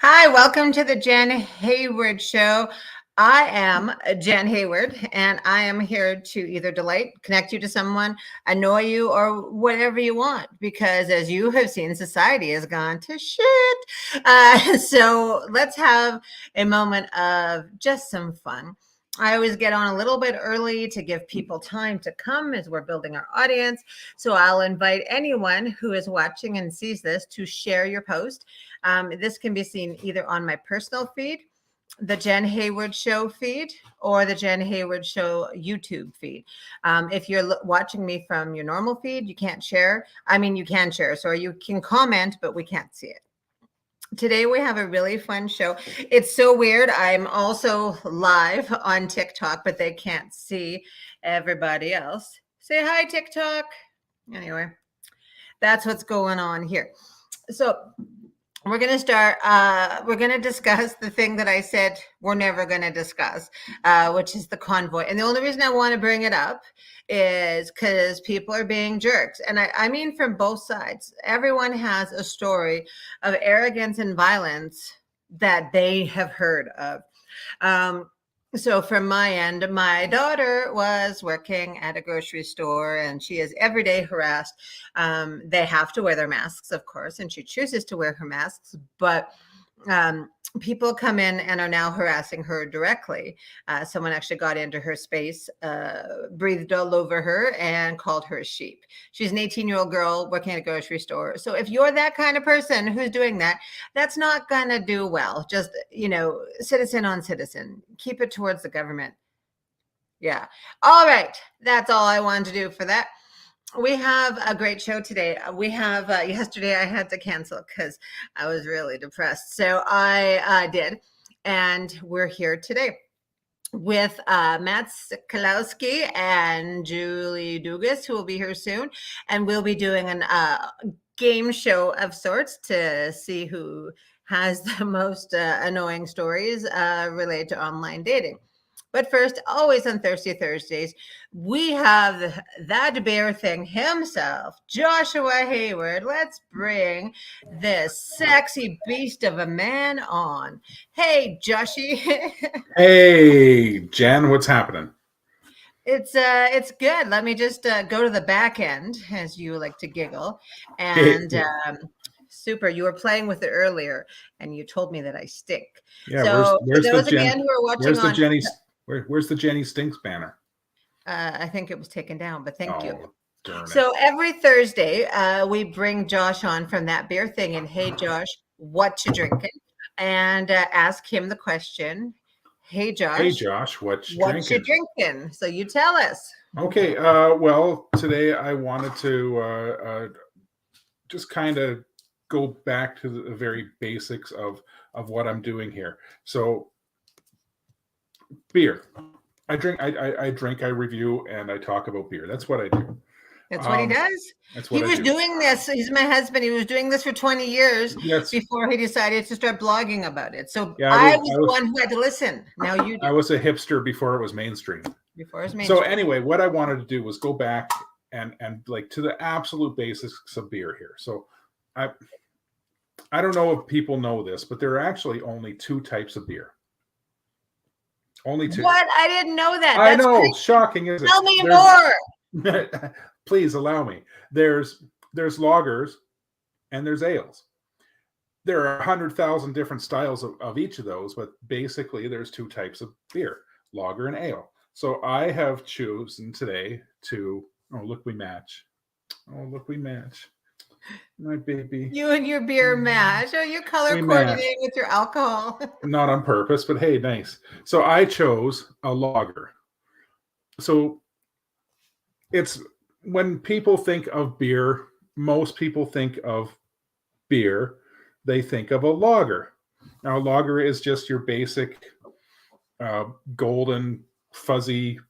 Hi, welcome to the Jenn Hayward Show. I am Jenn Hayward, and I am here to either delight, connect you to someone, annoy you, or whatever you want. Because as you have seen, society has gone to shit. So let's have a moment of just some fun. I always get on a little bit early to give people time to come as we're building our audience. So I'll invite anyone who is watching and sees this to share your post. This can be seen either on my personal feed, the Jenn Hayward Show feed, or the Jenn Hayward Show YouTube feed. If you're watching me from your normal feed, you can't share. I mean, you can share, so you can comment, but we can't see it. Today we have a really fun show. It's so weird. I'm also live on TikTok, but they can't see everybody else. Say hi, TikTok. Anyway, that's what's going on here. So we're going to start. We're going to discuss the thing that I said we're never going to discuss, which is the convoy. And the only reason I want to bring it up is because people are being jerks. And I mean from both sides. Everyone has a story of arrogance and violence that they have heard of. So from my end, my daughter was working at a grocery store and she is every day harassed. They have to wear their masks, of course, and she chooses to wear her masks, but people come in and are now harassing her directly. Someone actually got into her space, breathed all over her, and called her a sheep. She's an 18-year-old girl working at a grocery store. So if you're that kind of person who's doing that, that's not going to do well. Just, citizen on citizen. Keep it towards the government. Yeah. All right. That's all I wanted to do for that. We have a great show today. We have yesterday I had to cancel because I was really depressed. So I did. And we're here today with Matt Sikloski and Julie Dugas, who will be here soon. And we'll be doing a game show of sorts to see who has the most annoying stories related to online dating. But first, always on Thirsty Thursdays, we have that bear thing himself, Joshua Hayward. Let's bring this sexy beast of a man on. Hey, Joshy. Hey, Jen, what's happening? It's good. Let me just go to the back end, as you like to giggle. And super. You were playing with it earlier, and you told me that I stink. Yeah, So where's for those the Jen, again who are watching where's the on, Jenny where's the Jenny Stinks banner? I think it was taken down, but thank you. Darn So every Thursday, we bring Josh on from that beer thing, and hey, Josh, what you drinking? And ask him the question. Hey, Josh, what you drinking? So you tell us. Okay. Well, today I wanted to just kind of go back to the very basics of what I'm doing here. So beer. I drink, I review, and I talk about beer. That's what I do. That's what he does. That's what he was doing this. He's my husband. He was doing this for 20 years before he decided to start blogging about it. So yeah, I was the one who had to listen. Now you do. I was a hipster before it was mainstream. So anyway, what I wanted to do was go back and like to the absolute basics of beer here. So I don't know if people know this, but there are actually only two types of beer. Only two. What? I didn't know that. That's crazy. Shocking, isn't it? Tell me more. Please allow me. There's lagers and there's ales. There are 100,000 different styles of each of those, but basically there's two types of beer, lager and ale. So I have chosen today to, look, we match. My baby. You and your beer match. Oh, you're color coordinating with your alcohol. Not on purpose, but hey, nice. So I chose a lager. So it's when people think of beer, most people think of beer, they think of a lager. Now, a lager is just your basic golden, fuzzy,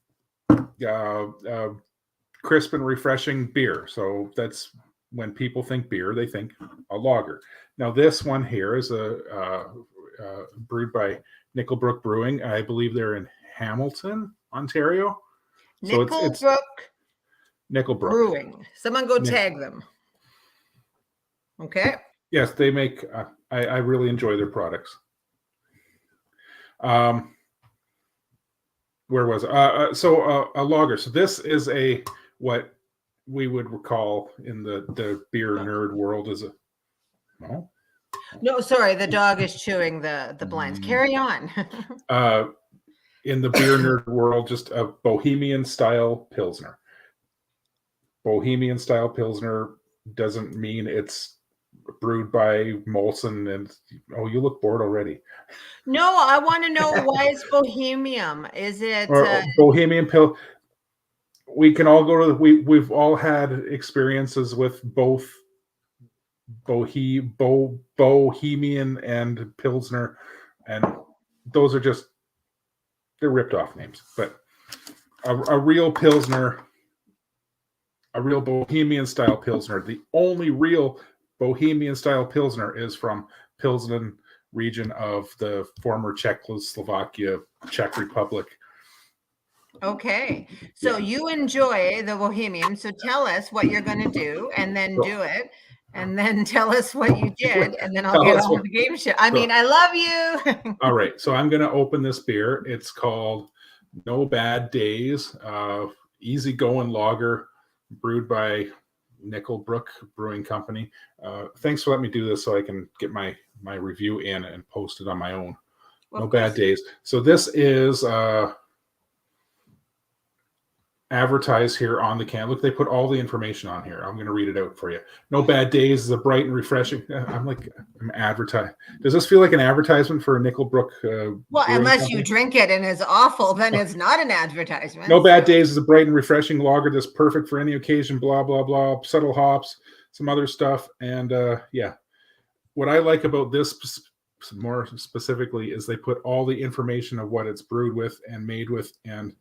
crisp and refreshing beer. So that's when people think beer, they think a lager. Now, this one here is brewed by Nickelbrook Brewing. I believe they're in Hamilton, Ontario. Nickelbrook Brewing. Someone go tag them. Okay. Yes, they make I really enjoy their products. Where was it? A lager. So this is what we would recall in the beer nerd world as a no. No, sorry, the dog is chewing the blinds. Carry on. In the beer nerd world, just a Bohemian style Pilsner. Bohemian style Pilsner doesn't mean it's brewed by Molson. And oh, you look bored already. No, I want to know why it's Bohemian. Is it Bohemian Pill? We can all go to we've all had experiences with both Bohemian and Pilsner, and those are just they're ripped off names. But a real Pilsner, a real Bohemian style Pilsner, the only real Bohemian style Pilsner is from Pilsen region of the former Czechoslovakia, Czech Republic. Okay, so you enjoy the Bohemian. So tell us what you're going to do, and then do it, and then tell us what you did, and then I'll get on with the game show. I mean, I love you. All right, so I'm going to open this beer. It's called No Bad Days, easygoing lager, brewed by Nickelbrook Brewing Company. Thanks for letting me do this so I can get my review in and post it on my own. Well, No Bad Days. So this is advertised here on the can. Look, they put all the information on here. I'm going to read it out for you. No Bad Days is a bright and refreshing. I'm advertising. Does this feel like an advertisement for a Nickelbrook? Well, unless company? You drink it and it's awful, then it's not an advertisement. No Bad Days is a bright and refreshing lager that's perfect for any occasion. Blah blah blah. Subtle hops, some other stuff, and yeah. What I like about this more specifically is they put all the information of what it's brewed with and made with, and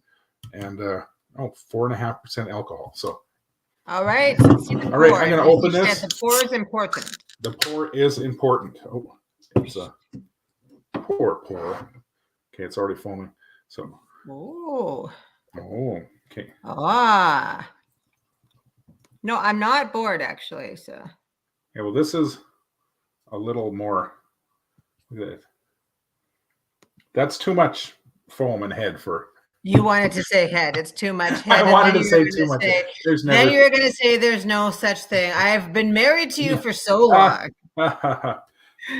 4.5% alcohol. So, all right. Let's see the pour. All right, I'm going to open this. The pour is important. The pour is important. Oh, it's a pour. Okay, it's already foaming. So. Oh, okay. Ah. No, I'm not bored actually. So. Yeah, well, this is a little more. Look at it. That's too much foam and head for. You wanted to say head. It's too much head. I wanted to say too much. Then you're going to say there's no such thing. I've been married to you for so long.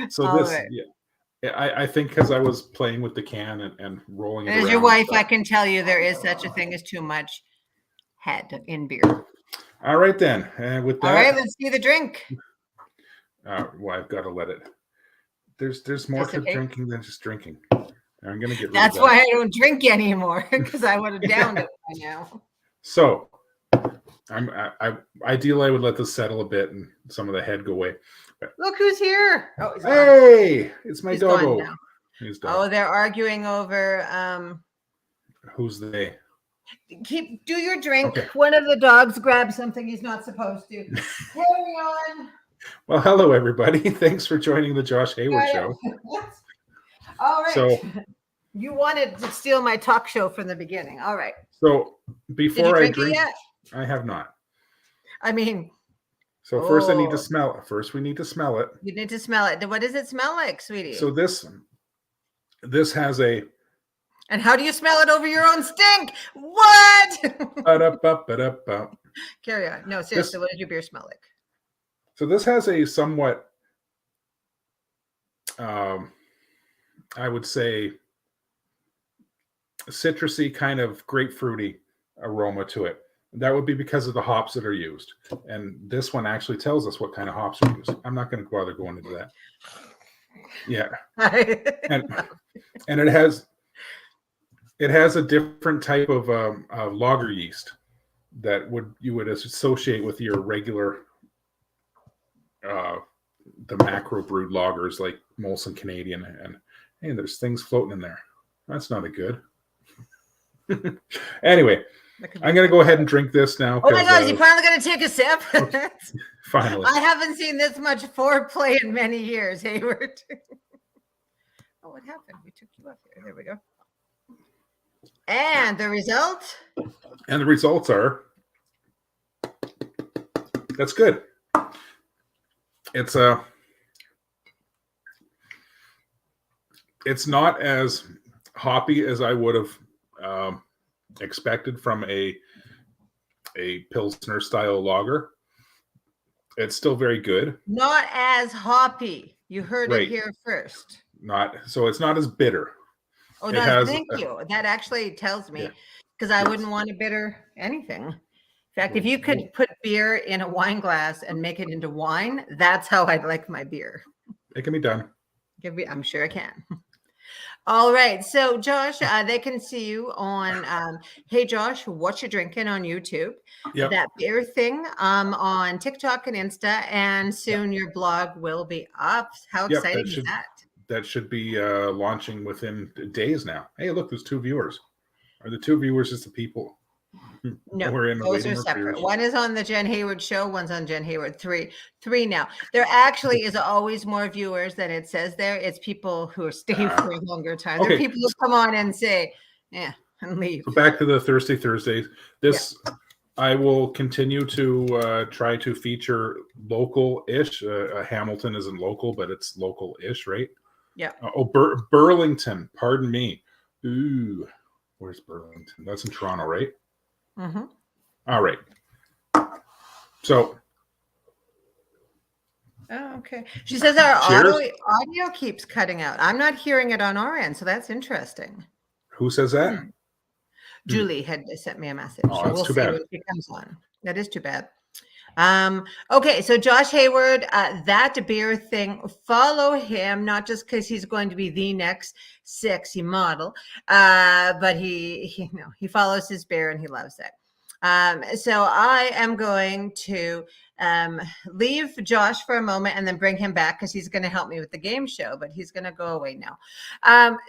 So this, right. Yeah, I think because I was playing with the can and rolling it around. As your wife, I can tell you there is such a thing as too much head in beer. All right then. And with that, all right, let's see the drink. Well, I've got to let it. There's more to drinking than just drinking. I'm gonna get. That's why I don't drink anymore, because I would have downed it by now. So, ideally I would let this settle a bit and some of the head go away. But, look who's here! Oh, hey, it's my doggo. Oh, they're arguing over. Who's they? Do your drink. Okay. One of the dogs grabbed something he's not supposed to. Carry on. Well, hello everybody. Thanks for joining the Josh Hayward Show. All right. So you wanted to steal my talk show from the beginning. All right. So before I drink, I have not. I mean. So first I need to smell it. First we need to smell it. You need to smell it. What does it smell like, sweetie? So this has a. And how do you smell it over your own stink? What? Carry on. No, seriously, what does your beer smell like? So this has a somewhat, I would say, citrusy kind of grapefruity aroma to it. That would be because of the hops that are used. And this one actually tells us what kind of hops are used. I'm not going to bother going into that. Yeah. and it has a different type of lager yeast that you would associate with your regular the macro brewed lagers like Molson Canadian, and hey, there's things floating in there. That's not a good. Anyway, I'm going to go ahead and drink this now. Oh my God, is he finally going to take a sip? Okay, finally. I haven't seen this much foreplay in many years, Hayward. Oh, what happened? We took you up here. There we go. And the result? And the results are, that's good. It's It's not as hoppy as I would have expected from a Pilsner style lager. It's still very good. Not as hoppy. You heard Right. it here first. So it's not as bitter. Oh, It no, has thank you. That actually tells me, Yeah. because I Yes. wouldn't want to bitter anything. In fact, if you could put beer in a wine glass and make it into wine, that's how I'd like my beer. It can be done. I'm sure I can. All right. So, Josh, they can see you on Hey Josh, What You Drinking on YouTube. Yep. That beer thing on TikTok and Insta, and soon your blog will be up. How Yep, exciting is that? That should be launching within days now. Hey, look, there's 2 viewers. Are the 2 viewers just the people? No, We're in the those waiting are room separate. for One is on the Jenn Hayward show. One's on Jenn Hayward 3 now. There actually is always more viewers than it says there. It's people who are staying for a longer time. okay. There are people who come on and say, yeah, and leave. So back to the Thirsty Thursdays. I will continue to try to feature local-ish. Hamilton isn't local, but it's local-ish, right? Yeah. Burlington. Pardon me. Ooh, where's Burlington? That's in Toronto, right? Mm-hmm. All right. So. Oh, okay. She says our audio keeps cutting out. I'm not hearing it on our end, so that's interesting. Who says that? Julie had sent me a message. Oh, so that's we'll too see bad. when she comes on. That is too bad. Okay, so Josh Hayward, that beer thing, follow him, not just because he's going to be the next sexy model, but he follows his beer and he loves it. So I am going to leave Josh for a moment and then bring him back because he's going to help me with the game show, but he's going to go away now.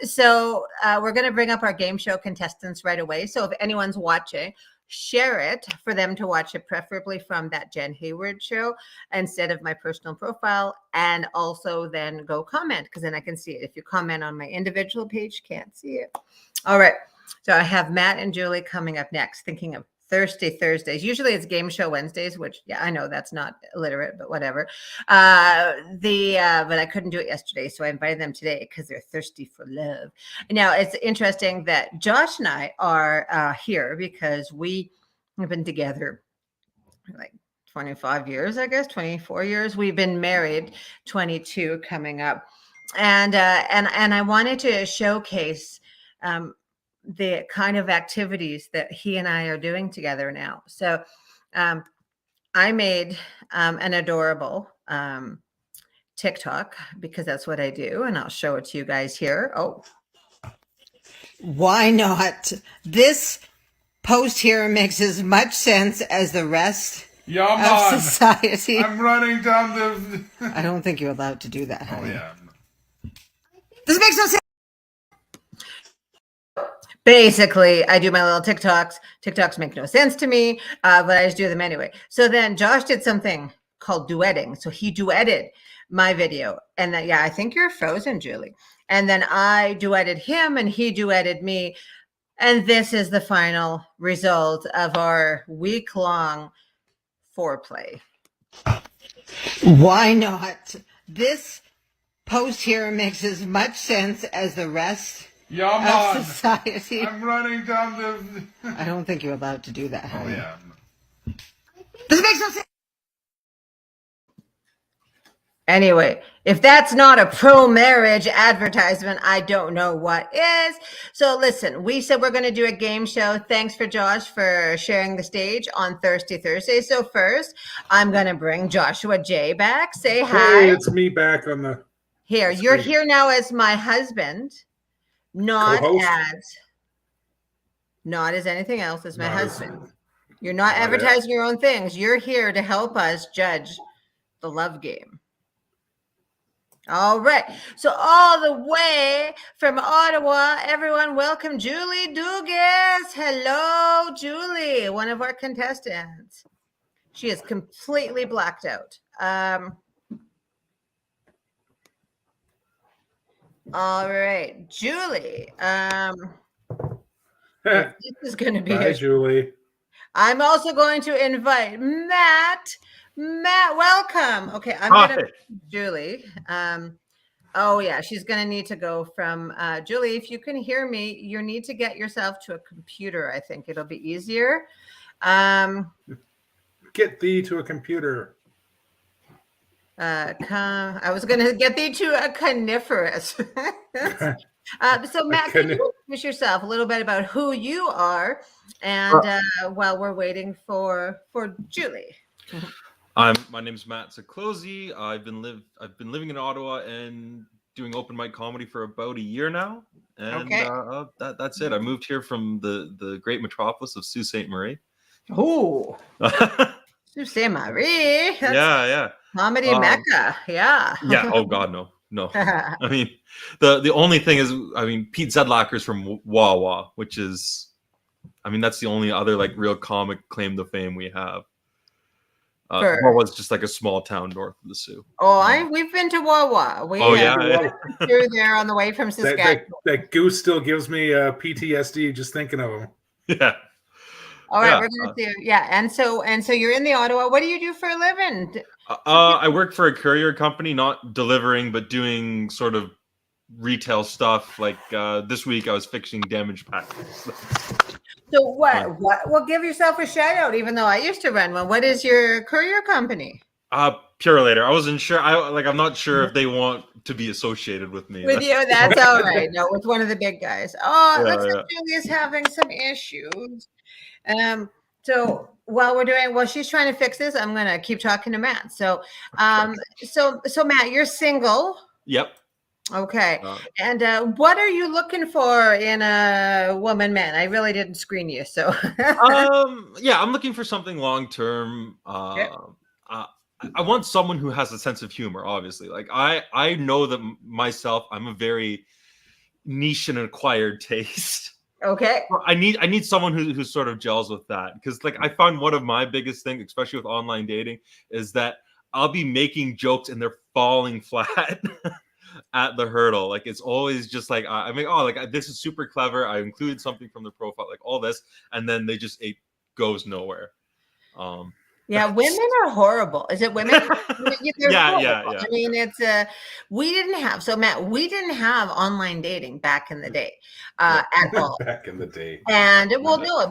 So we're going to bring up our game show contestants right away. So if anyone's watching, share it for them to watch it, preferably from that Jenn Hayward show instead of my personal profile, and also then go comment because then I can see it. If you comment on my individual page, can't see it. All right. So I have Matt and Julie coming up next, thinking of Thirsty Thursdays. Usually it's Game Show Wednesdays, which, yeah, I know that's not illiterate, but whatever. But I couldn't do it yesterday, so I invited them today because they're thirsty for love. Now, it's interesting that Josh and I are here because we have been together like 25 years, I guess, 24 years. We've been married, 22 coming up. And I wanted to showcase the kind of activities that he and I are doing together now. So I made an adorable TikTok because that's what I do. And I'll show it to you guys here. Oh, why not? This post here makes as much sense as the rest of society. I'm running down the... I don't think you're allowed to do that, honey. Oh, yeah. This makes no sense. Basically, I do my little TikToks. TikToks make no sense to me, but I just do them anyway. So then Josh did something called duetting. So he duetted my video. And then, yeah, I think you're frozen, Julie. And then I duetted him and he duetted me. And this is the final result of our week-long foreplay. Why not? This post here makes as much sense as the rest of society. I'm running down the... I don't think you're allowed to do that, honey. Oh, yeah. This makes no sense. Anyway, if that's not a pro-marriage advertisement, I don't know what is. So listen, we said we're going to do a game show. Thanks for Josh for sharing the stage on Thirsty Thursday. So first, I'm going to bring Joshua J back. Say hi. Hey, it's me back on the... Here, you're here now as my husband, not as anything else, as my husband. You're not advertising your own things. You're here to help us judge the love game. All right. So all the way from Ottawa, everyone, welcome Julie Dugas. Hello, Julie, one of our contestants. She is completely blacked out. All right, Julie. This is going to be Hi, Julie. I'm also going to invite Matt. Matt, welcome. Okay, I'm going to Julie. Oh yeah, she's going to need to go from Julie. If you can hear me, you need to get yourself to a computer. I think it'll be easier. Get thee to a computer. I was going to get thee to a coniferous. So Matt, can you introduce yourself a little bit about who you are, and while we're waiting for Julie. My name's Matt Sikloski. I've been living in Ottawa and doing open mic comedy for about a year now, and that's it. I moved here from the great metropolis of Sault Ste. Marie. Oh, Sault Ste. Marie. Yeah. Comedy mecca. Yeah. Yeah. Oh God, no. I mean, the only thing is, Pete Zedlaker's from Wawa, which is, that's the only other like real comic claim to fame we have. Wawa's just like a small town north of the Sioux. We've been to Wawa. Yeah. Through there on the way from Saskatchewan. That goose still gives me PTSD just thinking of him. Yeah. All right, we're gonna do and so you're in the Ottawa. What do you do for a living? I work for a courier company, not delivering, but doing sort of retail stuff. Like this week, I was fixing damaged packets. So what? Well, give yourself a shout out, even though I used to run one. What is your courier company? Purelator. I wasn't sure. I'm not sure if they want to be associated with me. With you, that's all right. No, with one of the big guys. Looks like Julie's having some issues. So while she's trying to fix this, I'm gonna keep talking to Matt. So Matt, you're single. Yep. Okay. And what are you looking for in a woman, man? I really didn't screen you, so. I'm looking for something long term. I want someone who has a sense of humor. Obviously, like I know that myself, I'm a very niche and acquired taste. Okay. I need someone who sort of gels with that, because like I find one of my biggest things, especially with online dating, is that I'll be making jokes and they're falling flat at the hurdle. Like it's always just like this is super clever. I included something from the profile, like all this, and then it goes nowhere. Women are horrible. Is it women? Yeah. I mean, it's we didn't have online dating back in the day at all. Back in the day. And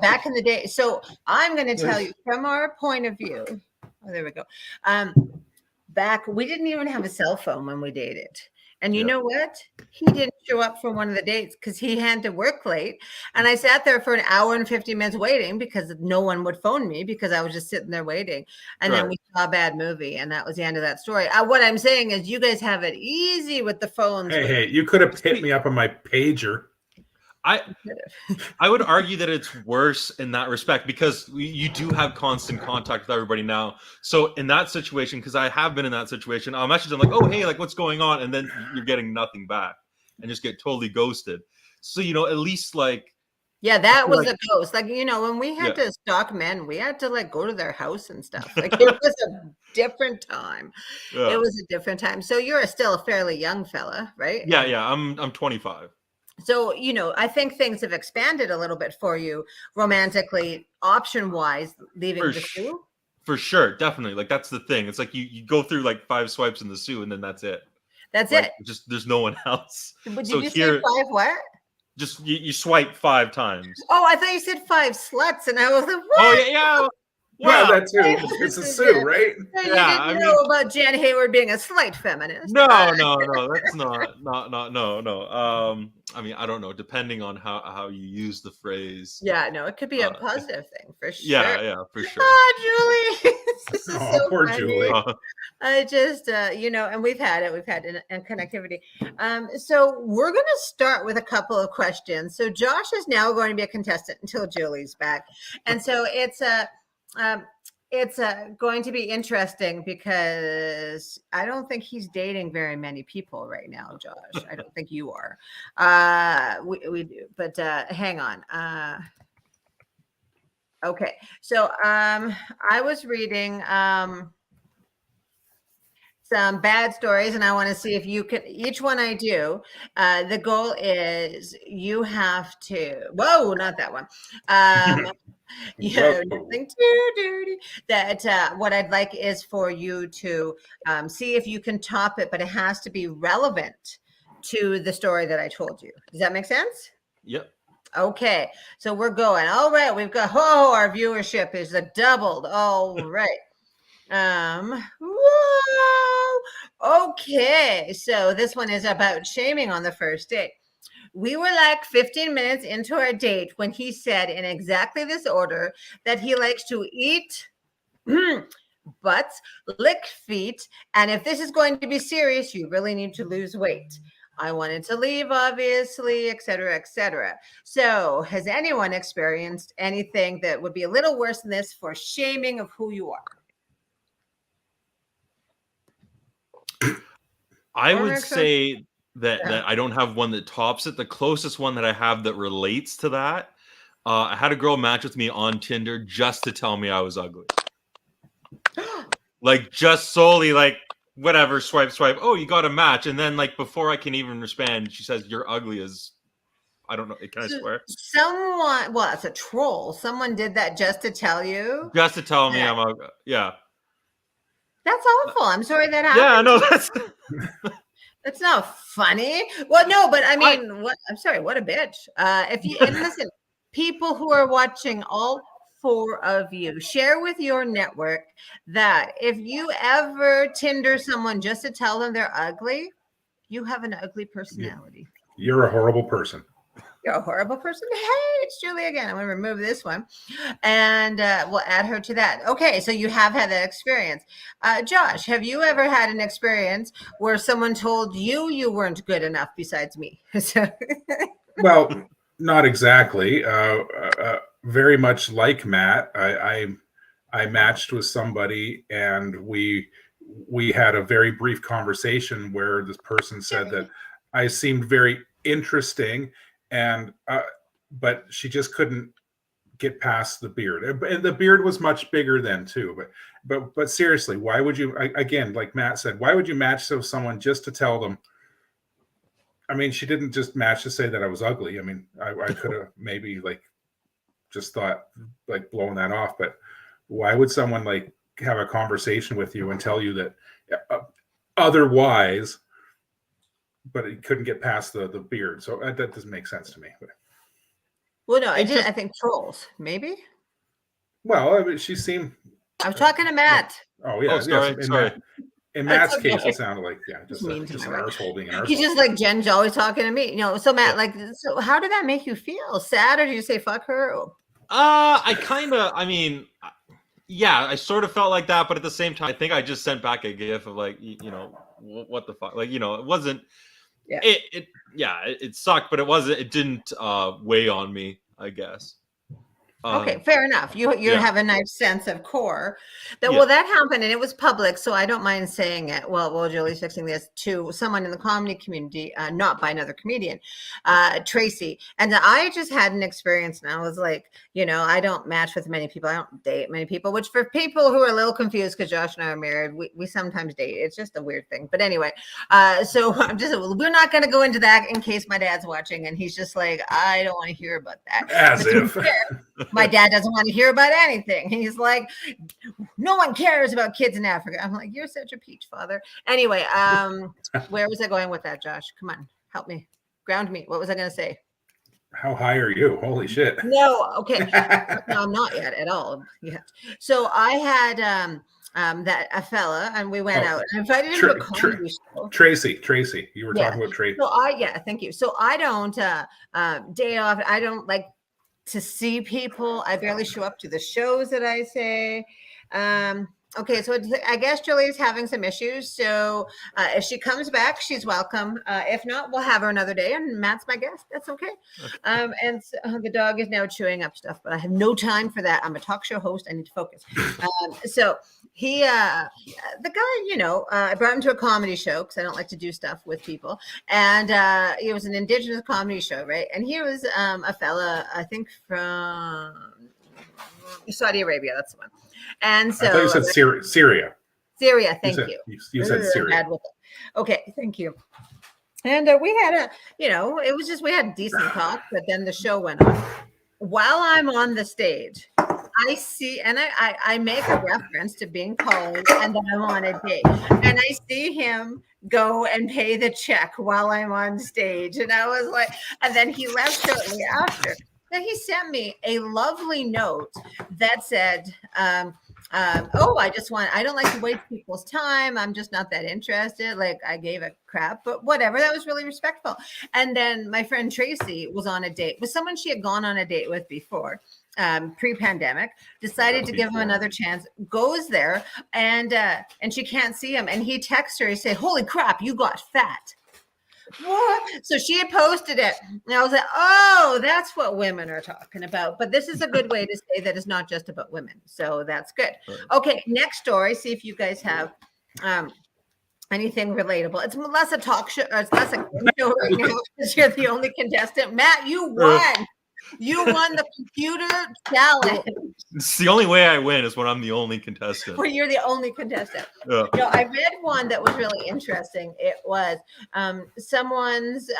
back in the day. So I'm going to tell you from our point of view. Oh, there we go. We didn't even have a cell phone when we dated. And you know what? He didn't show up for one of the dates because he had to work late. And I sat there for an hour and 50 minutes waiting because no one would phone me because I was just sitting there waiting. And then we saw a bad movie, and that was the end of that story. What I'm saying is you guys have it easy with the phones. Hey, you could have hit me up on my pager. I would argue that it's worse in that respect, because you do have constant contact with everybody now. So in that situation, because I have been in that situation, I'll message them like, oh, hey, like what's going on? And then you're getting nothing back and just get totally ghosted. So, at least like. Yeah, that was a ghost. Like, when we had to stalk men, we had to like go to their house and stuff. Like it was a different time. Yeah. It was a different time. So you're still a fairly young fella, right? Yeah. I'm 25. So, I think things have expanded a little bit for you romantically, option-wise, leaving the Sioux. For sure, definitely. Like, that's the thing. It's like you go through like 5 swipes in the Sioux, and then that's it. That's it. Just there's no one else. But did you say 5 what? Just you swipe 5 times. Oh, I thought you said 5 sluts, and I was like, what? Oh, yeah. Wow, that's too. It's a Sioux, right? So you didn't know about Jenn Hayward being a slight feminist. No, that's not. No. I don't know. Depending on how you use the phrase. Yeah, no, it could be a positive thing for sure. Yeah, for sure. Oh, Julie, this is so poor funny. Julie. I just, and we've had in connectivity. So we're going to start with a couple of questions. So Josh is now going to be a contestant until Julie's back, and so it's going to be interesting because I don't think he's dating very many people right now, Josh. I don't think you are. We do, but hang on. Okay, so I was reading some bad stories, and I want to see if you can. Each one I do, the goal is you have to. Whoa, not that one. Yeah, Whoa. nothing too dirty. That what I'd like is for you to see if you can top it, but it has to be relevant to the story that I told you. Does that make sense? Yep. Okay, so we're going. All right, we've got our viewership is doubled. All right. Whoa. Okay, so this one is about shaming on the first date. We were like 15 minutes into our date when he said in exactly this order that he likes to eat butts, lick feet, and if this is going to be serious, you really need to lose weight. I wanted to leave, obviously, etc., etc. So, has anyone experienced anything that would be a little worse than this for shaming of who you are? I Or would actually- say that I don't have one that tops it. The closest one that I have that relates to that, I had a girl match with me on Tinder just to tell me I was ugly. Like, just solely, like, whatever, swipe. Oh, you got a match. And then, like, before I can even respond, she says, "You're ugly as..." I don't know. Can I swear? Someone, well, it's a troll. Someone did that just to tell you. Just to tell me Yeah. I'm ugly. Yeah. That's awful. I'm sorry that happened. Yeah, no, that's... That's not funny. Well, no, but I mean, what? I'm sorry. What a bitch. If you and listen, people who are watching, all 4 of you, share with your network that if you ever Tinder someone just to tell them they're ugly, you have an ugly personality. You're a horrible person. You're a horrible person. Hey, it's Julie again. I'm going to remove this one, and we'll add her to that. Okay, so you have had that experience. Josh, have you ever had an experience where someone told you you weren't good enough besides me? Well, not exactly. Very much like Matt, I matched with somebody, and we had a very brief conversation where this person said that I seemed very interesting, and but she just couldn't get past the beard. And the beard was much bigger then too. But seriously, why would you? Again, like Matt said, why would you match with someone just to tell them? I mean, she didn't just match to say that I was ugly. I mean, I could have maybe like just thought like blowing that off. But why would someone like have a conversation with you and tell you that otherwise? But it couldn't get past the beard, so that doesn't make sense to me. But, Well, no, I think trolls, maybe. well, I mean, she seemed. I was talking to Matt. Oh yeah, Oh, sorry. Yes, in Matt's okay. case, it sounded like just Mean an to me, arse holding an arse. He's just like Jen's always talking to me. So Matt, like, so how did that make you feel? Sad, or did you say fuck her? I mean, yeah, I sort of felt like that, but at the same time, I think I just sent back a gif of like, what the fuck, like, it wasn't. Yeah. It sucked, but it didn't weigh on me, I guess. Okay, fair enough. You have a nice sense of core. Well, that happened, and it was public, so I don't mind saying it. Well, Julie's fixing this to someone in the comedy community, not by another comedian, Tracy. And I just had an experience, and I was like, I don't match with many people. I don't date many people, which for people who are a little confused, because Josh and I are married, we sometimes date. It's just a weird thing. But anyway, so we're not going to go into that in case my dad's watching, and he's just like, I don't want to hear about that. As if. My dad doesn't want to hear about anything. He's like, no one cares about kids in Africa. I'm like, you're such a peach, father. Anyway, where was I going with that, Josh? Come on, help me. Ground me. What was I going to say? How high are you? Holy shit. No, okay. No, I'm not yet at all. Yet. So I had a fella, and we went out. I invited him to a comedy show. Tracy. You were talking about Tracy. So thank you. So I don't day off. I don't like to see people. I barely show up to the shows that I say. Okay, so I guess Julie's having some issues. So if she comes back, she's welcome. If not, we'll have her another day, and Matt's my guest. That's okay. And so, the dog is now chewing up stuff, but I have no time for that. I'm a talk show host. I need to focus. So he, the guy, I brought him to a comedy show because I don't like to do stuff with people. And it was an Indigenous comedy show, right? And he was a fella, I think from Saudi Arabia. That's the one. And so I thought you said Syria. Syria, thank you. You said Syria. Okay, thank you. And we had it was just, we had decent talk, but then the show went on. While I'm on the stage, I see, and I make a reference to being called and that I'm on a date, and I see him go and pay the check while I'm on stage, and I was like, and then he left shortly after. Then he sent me a lovely note that said, "Oh, I don't like to waste people's time. I'm just not that interested." Like I gave a crap, but whatever. That was really respectful. And then my friend Tracy was on a date with someone she had gone on a date with before. Pre-pandemic, decided to give him another chance, goes there, and she can't see him. And he texts her, he said, "Holy crap, you got fat." What? So she had posted it. And I was like, oh, that's what women are talking about. But this is a good way to say that it's not just about women. So that's good. Okay, next story. See if you guys have anything relatable. It's less a talk show, or it's less a game show right now because you're the only contestant. Matt, you won. You won the computer challenge. It's the only way I win is when I'm the only contestant. Well, you're the only contestant. Yeah. I read one that was really interesting. It was someone's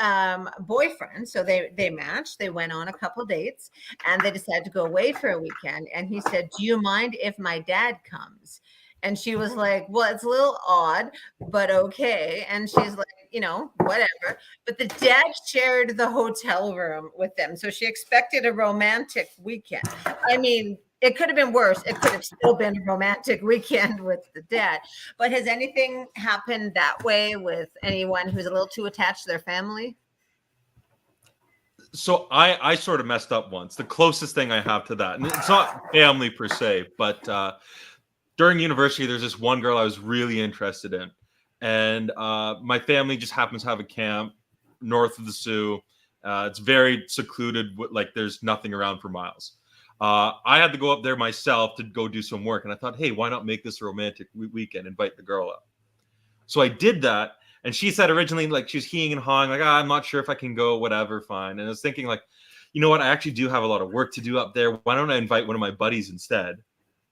boyfriend. So they matched. They went on a couple dates, and they decided to go away for a weekend. And he said, "Do you mind if my dad comes?" And she was like, "Well, it's a little odd, but okay." And she's like, whatever. But the dad shared the hotel room with them. So she expected a romantic weekend. I mean, it could have been worse. It could have still been a romantic weekend with the dad. But has anything happened that way with anyone who's a little too attached to their family? So I sort of messed up once. The closest thing I have to that, and it's not family per se, but during university, there's this one girl I was really interested in. And my family just happens to have a camp north of the Sioux. It's very secluded, like there's nothing around for miles. I had to go up there myself to go do some work. And I thought, hey, why not make this a romantic weekend, invite the girl up? So I did that. And she said originally, like, she was heeing and hawing, like, I'm not sure if I can go, whatever, fine. And I was thinking, like, you know what? I actually do have a lot of work to do up there. Why don't I invite one of my buddies instead?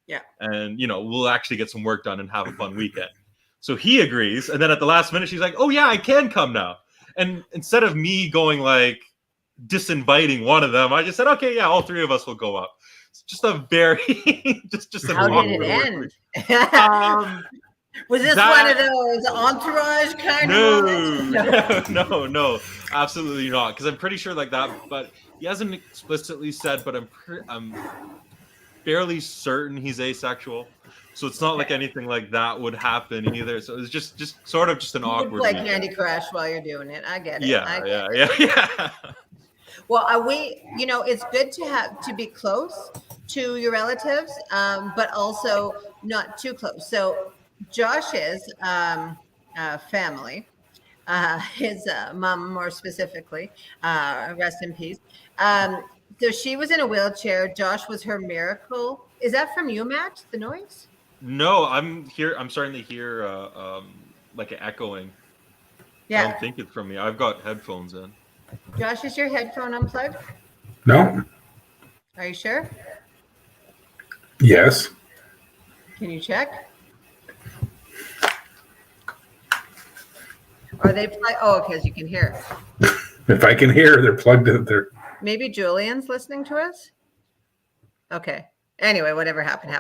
Yeah. And, we'll actually get some work done and have a fun weekend. So he agrees. And then at the last minute, she's like, oh, yeah, I can come now. And instead of me going, like, disinviting one of them, I just said, okay, yeah, all three of us will go up. It's just a very, just an How did it end? Was this one of those entourage kind of moments? No, absolutely not. Because I'm pretty sure like that, but he hasn't explicitly said, but I'm fairly certain he's asexual. So it's not like anything like that would happen either. So it's just sort of just an awkward. Play Candy Crush while you're doing it. I get it. Yeah. Well, it's good to be close to your relatives, but also not too close. So Josh's family, his mom more specifically, rest in peace. So she was in a wheelchair. Josh was her miracle. Is that from you, Matt, the noise? No, I'm starting to hear like an echoing. Yeah. I don't think it's from me. I've got headphones in. Josh, is your headphone unplugged? No. Are you sure? Yes. Can you check? Are they plugged? Oh, because you can hear. If I can hear, they're plugged in there. Maybe Julian's listening to us. Okay. Anyway, whatever happened.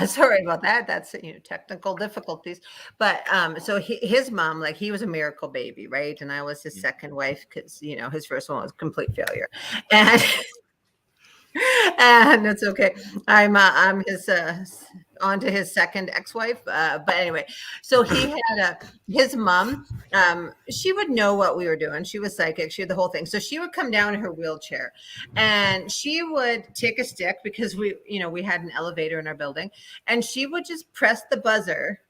Sorry about that. That's technical difficulties. But so his mom, like he was a miracle baby, right? And I was his second wife because his first one was a complete failure, and it's okay. I'm his on to his second ex-wife. But anyway, so he had his mom. She would know what we were doing. She was psychic. She had the whole thing. So she would come down in her wheelchair, and she would take a stick because we had an elevator in our building, and she would just press the buzzer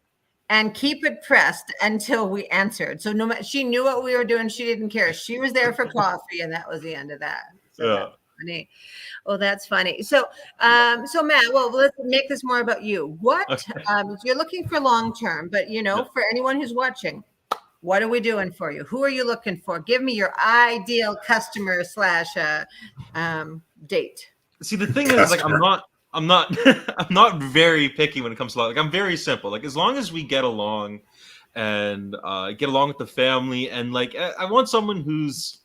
and keep it pressed until we answered. So no matter, she knew what we were doing. She didn't care. She was there for coffee, and that was the end of that. So yeah. Funny. Oh, that's funny. So, so Matt, well, let's make this more about you. What you're looking for long term, but for anyone who's watching, what are we doing for you? Who are you looking for? Give me your ideal customer / date. See, the thing is, like, I'm not very picky when it comes to like, I'm very simple. Like, as long as we get along and get along with the family, and like, I want someone who's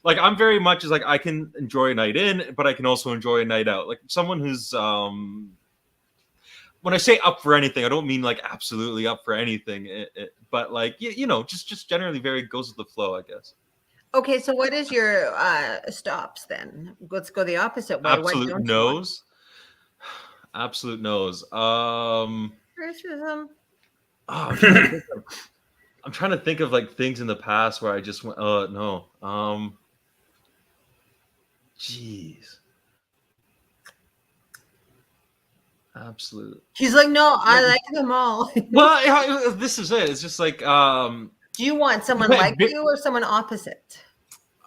Like I'm very much like I can enjoy a night in, but I can also enjoy a night out. Like someone who's when I say up for anything, I don't mean like absolutely up for anything, but like you know, just generally very goes with the flow, I guess. Okay, so what is your stops then? Let's go the opposite way. Absolute What don't you want? no's. Absolute no's. Racism. Oh, I'm trying to think of like things in the past where I just went, oh no. Jeez. Absolute. He's like, no, I like them all. Well, this is it. It's just like Do you want someone like you or someone opposite?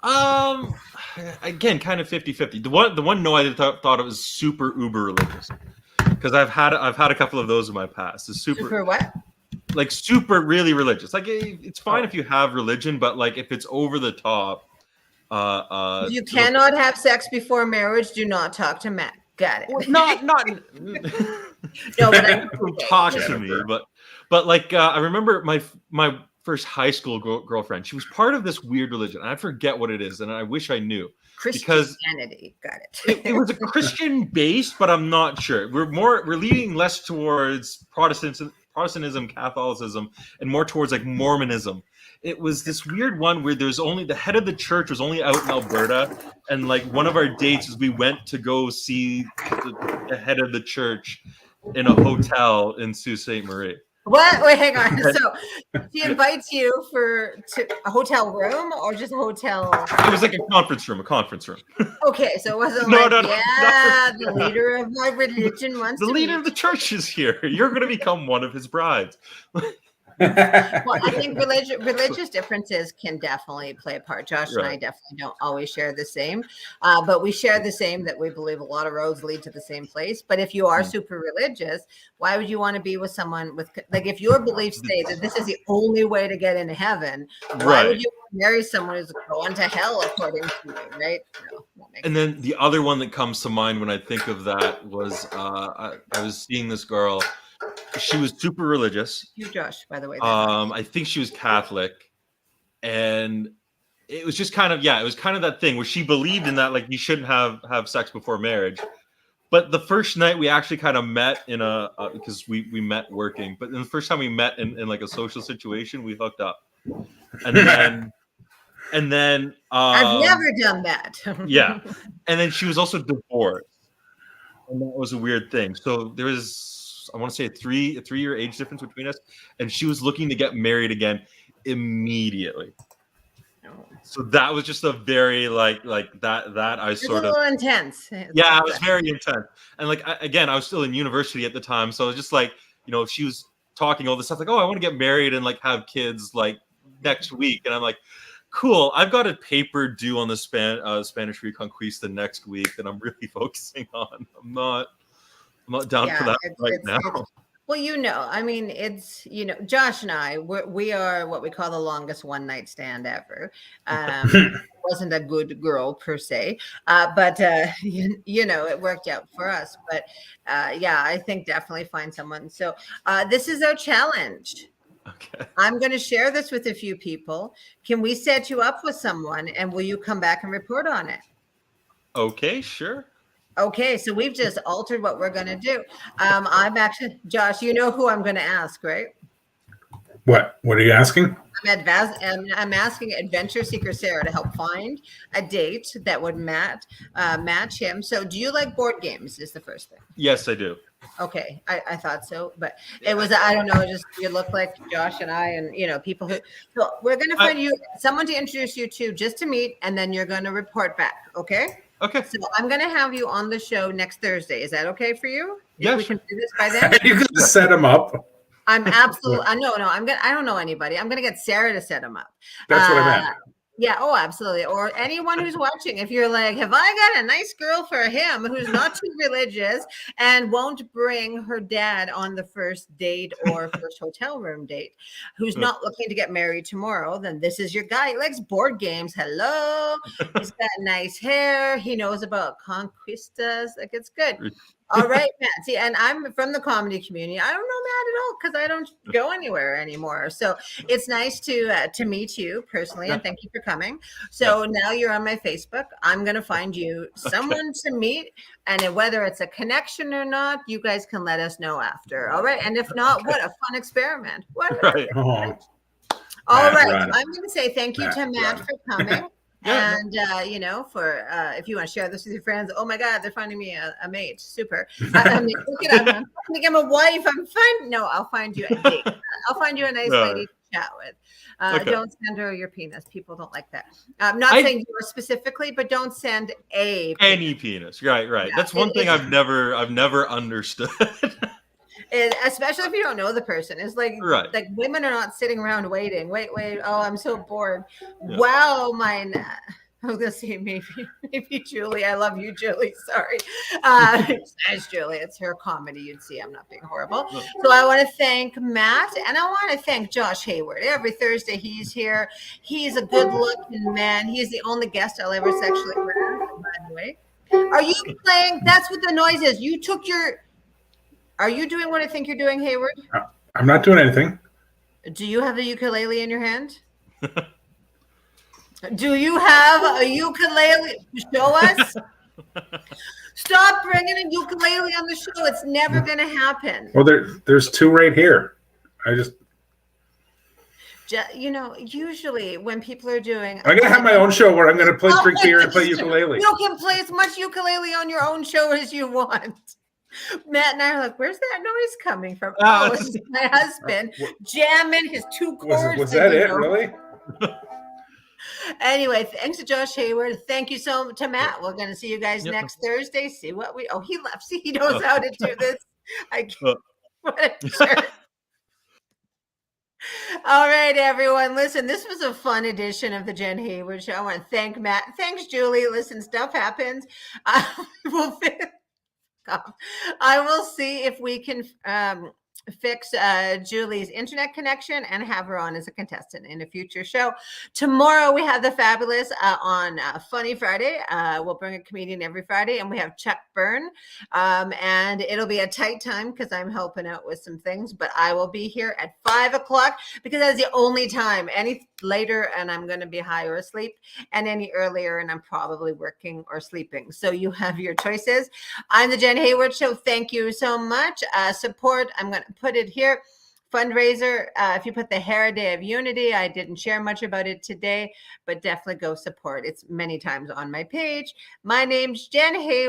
Again, kind of 50-50. The one no, I thought it was super uber religious, because I've had a couple of those in my past. It's super what? Like super really religious. Like it's fine if you have religion, but like if it's over the top. If you cannot have sex before marriage, do not talk to Matt. Got it. Not no, but don't talk to me, but like I remember my first high school girlfriend. She was part of this weird religion. I forget what it is, and I wish I knew. Christianity. Got it. It was a Christian base, but I'm not sure. We're leaning less towards Protestantism, Catholicism, and more towards like Mormonism. It was this weird one where there's only the head of the church was only out in Alberta, and like one of our dates is we went to go see the head of the church in a hotel in Sault Ste. Marie. What? Wait, hang on. So she invites you to a hotel room or just a hotel? It was like a conference room. Okay, so it wasn't the leader of my religion wants the leader of the church is here. You're going to become one of his brides. Well, I think religious differences can definitely play a part. Josh and I definitely don't always share the same, but we share the same, that we believe a lot of roads lead to the same place. But if you are super religious, why would you want to be with someone with, like, if your beliefs say that this is the only way to get into heaven, why would you marry someone who's going to hell according to you, right? No, and then the other one that comes to mind when I think of that was I was seeing this girl. She was super religious. You, Josh, by the way. I think she was Catholic, and it was just kind of it was kind of that thing where she believed in that, like, you shouldn't have sex before marriage. But the first night we actually kind of met in a because we met working, but the first time we met in like a social situation, we hooked up, and then I've never done that. Yeah, and then she was also divorced, and that was a weird thing. So there was, I want to say a three-year age difference between us, and she was looking to get married again immediately. So that was just a very like that I sort of, a little intense. Yeah, it was very intense. And like I was still in university at the time, so it was just like, you know, she was talking all this stuff like, oh, I want to get married and like have kids like next week, and I'm like, cool, I've got a paper due on the Spanish Reconquista next week that I'm really focusing on. I'm not down for that now. Well, you know, I mean, it's, you know, Josh and I, we are what we call the longest one night stand ever. Wasn't a good girl per se, but you know, it worked out for us. But I think definitely find someone. So this is our challenge. Okay. I'm going to share this with a few people. Can we set you up with someone, and will you come back and report on it? Okay, sure. Okay, so we've just altered what we're going to do. I'm actually, Josh, you know who I'm going to ask, right? What are you asking? I'm asking Adventure Seeker Sarah to help find a date that would match him. So do you like board games is the first thing? Yes, I do. Okay, I thought so, but it was, I don't know, just you look like Josh and I, and you know, people who, so we're going to find you someone to introduce you to, just to meet, and then you're going to report back. Okay. Okay. So I'm going to have you on the show next Thursday. Is that okay for you? Yes. We can do this by then. You can set them up. I'm absolutely. I don't know anybody. I'm going to get Sarah to set them up. That's what I meant. Yeah. Oh, absolutely. Or anyone who's watching, if you're like, have I got a nice girl for him who's not too religious and won't bring her dad on the first date or first hotel room date, who's not looking to get married tomorrow, then this is your guy. He likes board games. Hello. He's got nice hair. He knows about conquistas. Like, it's good. All right, Matt. See, and I'm from the comedy community. I don't know Matt at all because I don't go anywhere anymore. So it's nice to meet you personally, and thank you for coming. So now you're on my Facebook. I'm gonna find you someone to meet, and whether it's a connection or not, you guys can let us know after. All right, and if not, what a fun experiment! What? Right. Oh, All Matt, right, run. I'm going to say thank you Matt, to Matt run. for coming. Yeah. And, for if you want to share this with your friends, oh my God, they're finding me a mate. Super. I mean, look it up. I'm thinking I'm a wife. I'll find you a date. I'll find you a nice lady to chat with. Don't send her your penis. People don't like that. I'm not saying you specifically, but don't send any penis. Right. Yeah, That's one thing I've never understood. Especially if you don't know the person. It's like women are not sitting around waiting. Wait. Oh, I'm so bored. Yeah. Wow, mine. I'm gonna say maybe Julie. I love you, Julie. Sorry. It's Julie. It's her comedy. You'd see I'm not being horrible. So I want to thank Matt, and I want to thank Josh Hayward. Every Thursday he's here. He's a good-looking man. He's the only guest I'll ever sexually harass, by the way. Are you playing? That's what the noise is. You took your. Are you doing what I think you're doing, Hayward? I'm not doing anything. Do you have a ukulele in your hand? Do you have a ukulele? Show us. Stop bringing a ukulele on the show. It's never going to happen. Well, there's two right here. Usually when people are doing... I'm going to have my own show where I'm going to drink beer and play ukulele. You can play as much ukulele on your own show as you want. Matt and I are like, where's that noise coming from? Oh, it's my husband jamming his two chords. Was that it, really? Anyway, thanks to Josh Hayward. Thank you so much to Matt. We're going to see you guys next Thursday. See what we... Oh, he left. See, he knows how to do this. I can't... What a jerk. All right, everyone. Listen, this was a fun edition of the Jenn Hayward Show. I want to thank Matt. Thanks, Julie. Listen, stuff happens. I will see if we can fix Julie's internet connection and have her on as a contestant in a future show. Tomorrow we have the fabulous on Funny Friday. We'll bring a comedian every Friday, and we have Chuck Byrne. And it'll be a tight time because I'm helping out with some things, but I will be here at 5:00 because that's the only time. Any later and I'm going to be high or asleep, and any earlier and I'm probably working or sleeping. So you have your choices. I'm the Jenn Hayward Show. Thank you so much. Support. I'm going to put it here. Fundraiser. If you put the Hair Day of Unity, I didn't share much about it today, but definitely go support. It's many times on my page. My name's Jenn Hayward.